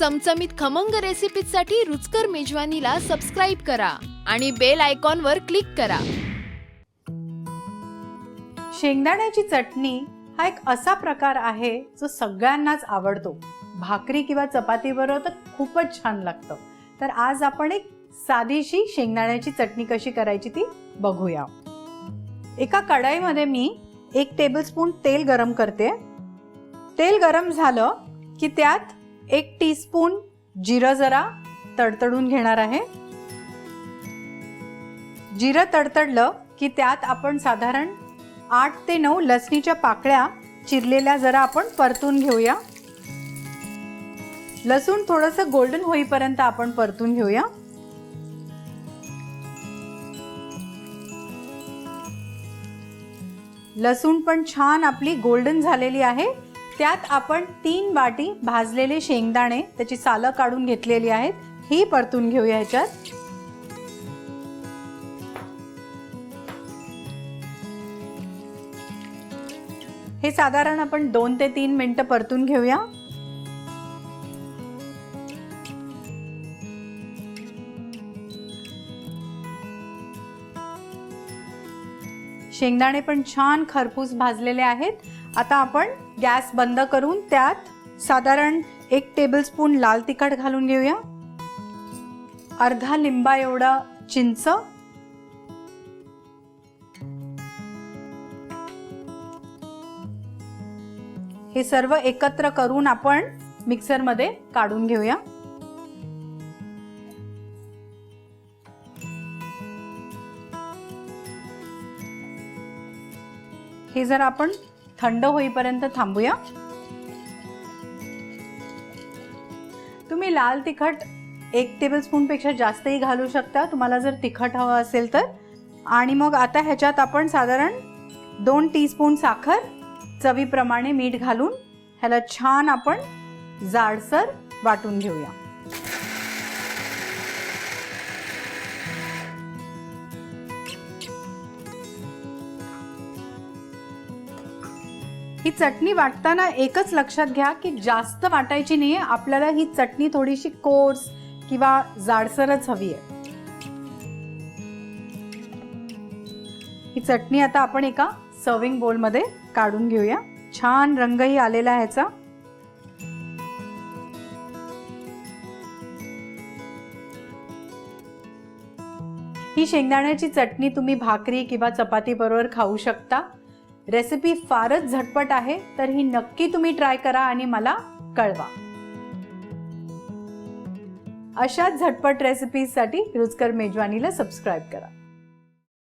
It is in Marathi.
चमचमीत खमंग रेसिपीसाठी रुचकर मेजवानीला सबस्क्राईब करा आणि बेल आयकॉनवर क्लिक करा। शेंगदाण्याची चटणी हा एक असा प्रकार आहे जो सगळ्यांनाच आवडतो। भाकरी किंवा चपातीबरोबर तर खूपच छान लागतं। तर आज आपण एक साधीशी शेंगदाण्याची चटणी कशी करायची ती बघूया। एका कढईमध्ये मी 1 टेबलस्पून तेल गरम करते। तेल गरम झालं की त्यात 1 टीस्पून जिरं जरा तडतडून घेणार आहे। जिरं तडतडलं की त्यात आपण साधारण 8 ते 9 लसणीच्या पाकळ्या चिरलेल्या जरा आपण परतून घेऊया। लसूण थोडंसं गोल्डन होईपर्यंत आपण परतून घेऊया। लसूण पण छान आपली गोल्डन झालेली आहे। त्यात आपण 3 वाटी भाजलेले शेंगदाणे त्याची सालं काढून घेतलेली आहेत, ही परतून घेऊया ह्याच्यात। हे साधारण आपण 2 ते 3 मिनिटं परतून घेऊया। शेंगदाणे पण छान खरपूस भाजलेले आहेत। आता आपण गॅस बंद करून त्यात साधारण 1 टेबलस्पून लाल तिखट घालून घेऊया। अर्धा लिंबा एवढा चिंच, हे सर्व एकत्र करून आपण मिक्सर मध्ये काढून घेऊया। हे जर आपण थंड होईपर्यंत थांबूया। तुम्ही लाल तिखट 1 टेबलस्पून पेक्षा जास्तही घालू शकता तुम्हाला जर तिखट हवं असेल तर। आणि मग आता ह्याच्यात आपण साधारण 2 टीस्पून साखर, चवीप्रमाणे मीठ घालून ह्याला छान आपण जाडसर वाटून घेऊया। ही चटणी वाटताना एकच लक्षात घ्या की जास्त वाटायची नाहीये, आपल्याला ही चटणी थोडीशी कोर्स किंवा जाडसरच हवी आहे। ही चटणी आता आपण एका सर्विंग बोल मध्ये काढून घेऊया। छान रंगही आलेला आहे ह्याचा। ही शेंगदाण्याची चटणी तुम्ही भाकरी किंवा चपाती बरोबर खाऊ शकता। रेसिपी फारच झटपट आहे, तर ही नक्की तुम्ही ट्राय करा आणि मला कळवा। अशाच झटपट रेसिपीजसाठी रुचकर मेजवानीला सबस्क्राइब करा।